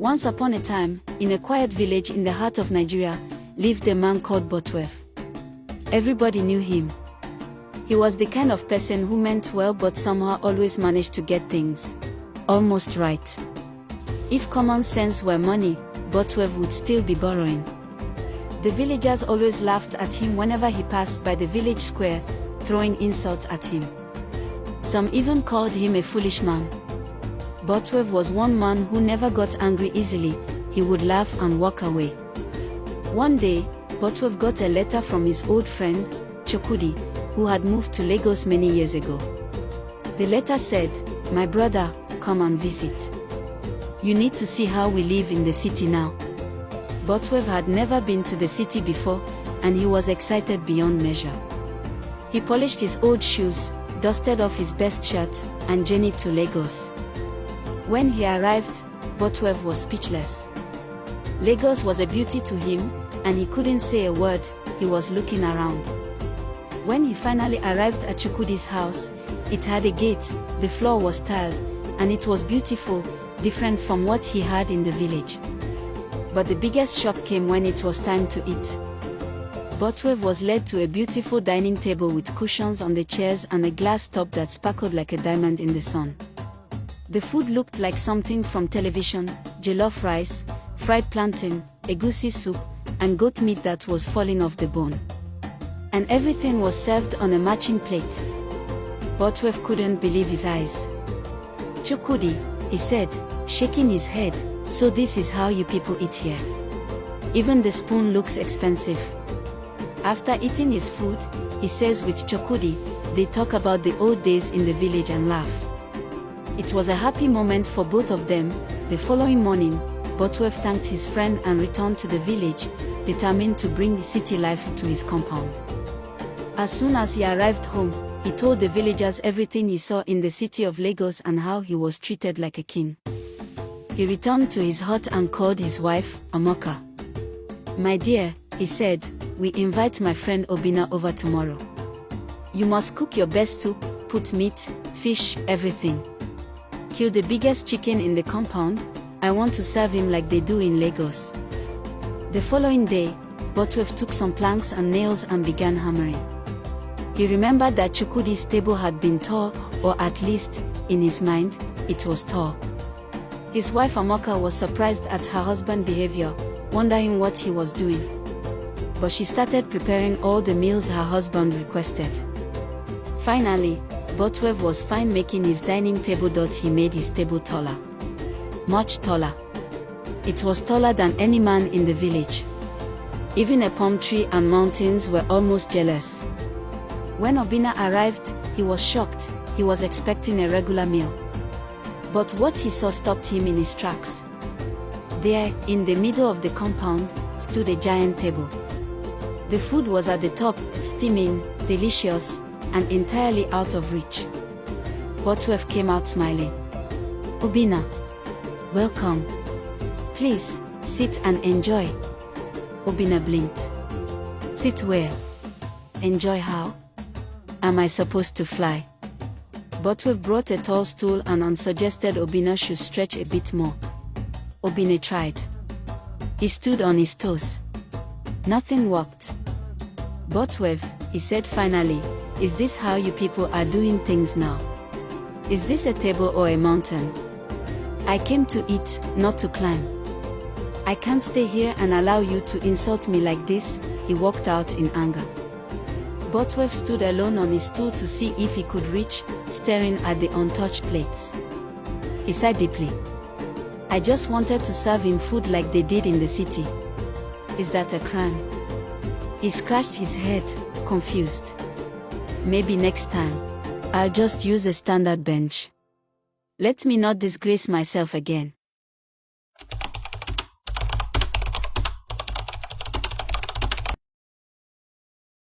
Once upon a time, in a quiet village in the heart of Nigeria, lived a man called Botwef. Everybody knew him. He was the kind of person who meant well but somehow always managed to get things almost right. If common sense were money, Botwef would still be borrowing. The villagers always laughed at him whenever he passed by the village square, throwing insults at him. Some even called him a foolish man. Botwef was one man who never got angry easily. He would laugh and walk away. One day, Botwef got a letter from his old friend, Chokudi, who had moved to Lagos many years ago. The letter said, "My brother, come and visit. You need to see how we live in the city now." Botwef had never been to the city before, and he was excited beyond measure. He polished his old shoes, dusted off his best shirt, and journeyed to Lagos. When he arrived, Botwef was speechless. Lagos was a beauty to him, and he couldn't say a word. He was looking around. When he finally arrived at Chukwudi's house, it had a gate, the floor was tiled, and it was beautiful, different from what he had in the village. But the biggest shock came when it was time to eat. Botwef was led to a beautiful dining table with cushions on the chairs and a glass top that sparkled like a diamond in the sun. The food looked like something from television: jollof rice, fried plantain, egusi soup, and goat meat that was falling off the bone. And everything was served on a matching plate. Botwef couldn't believe his eyes. "Chukudi," he said, shaking his head, "so this is how you people eat here? Even the spoon looks expensive." After eating his food, he says with Chokudi, they talk about the old days in the village and laugh. It was a happy moment for both of them. The following morning, Botwef thanked his friend and returned to the village, determined to bring city life to his compound. As soon as he arrived home, he told the villagers everything he saw in the city of Lagos and how he was treated like a king. He returned to his hut and called his wife, Amoka. "My dear," he said, "we invite my friend Obina over tomorrow. You must cook your best soup, put meat, fish, everything. Kill the biggest chicken in the compound. I want to serve him like they do in Lagos." The following day, Botwef took some planks and nails and began hammering. He remembered that Chukwudi's table had been tall, or at least, in his mind, it was tall. His wife Amoka was surprised at her husband's behavior, wondering what he was doing. But she started preparing all the meals her husband requested. Finally, Botwef was fine making his dining table. He made his table taller. Much taller. It was taller than any man in the village. Even a palm tree and mountains were almost jealous. When Obina arrived, he was shocked. He was expecting a regular meal. But what he saw stopped him in his tracks. There, in the middle of the compound, stood a giant table. The food was at the top, steaming, delicious, and entirely out of reach. Botwef came out smiling. "Obina, welcome. Please, sit and enjoy." Obina blinked. "Sit where? Enjoy how? Am I supposed to fly?" Botwef brought a tall stool and suggested Obina should stretch a bit more. Obina tried. He stood on his toes. Nothing worked. "Botwef," he said finally, "is this how you people are doing things now? Is this a table or a mountain? I came to eat, not to climb. I can't stay here and allow you to insult me like this." He walked out in anger. Botwef stood alone on his stool to see if he could reach, staring at the untouched plates. He sighed deeply. "I just wanted to serve him food like they did in the city. Is that a crime?" He scratched his head, confused. "Maybe next time, I'll just use a standard bench. Let me not disgrace myself again."